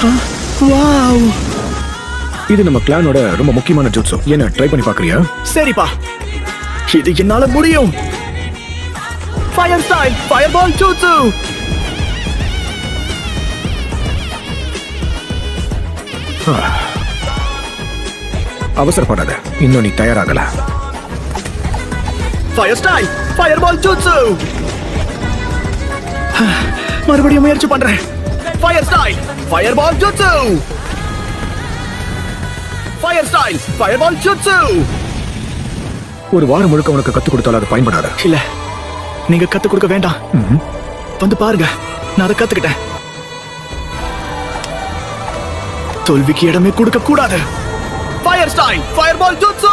Wow, இது நம்ம கிளானோட ரொம்ப முக்கியமான ஜூட்ஸு. என்ன ட்ரை பண்ணி பாக்குறியா? சரிப்பா, இது என்னால முடியும். ஃபயர் ஸ்டைல் ஃபயர் பால் ஜூட்சு. அவசரப்படாத, இன்னும் நீ தயாராகல. ஃபயர் ஸ்டைல் ஃபயர் பால் ஜூட்சு. மறுபடியும் முயற்சி பண்றேன். ஃபயர் ஸ்டைல் ஃபயர் பால் ஜூட்சு. ஃபயர் ஸ்டைல் ஃபயர் பால் ஜூட்சு. ஒரு வாரம் முழுக்க உனக்கு கத்து கொடுத்தாலும் அது பயன்படாத. இல்ல, நீங்க கத்து கொடுக்க வேண்டாம். வந்து பாருங்க, நான் அதை கத்துக்கிட்டேன். தோல்விக்கு இடமே கொடுக்க கூடாது. Fire style fireball ஜூட்சு.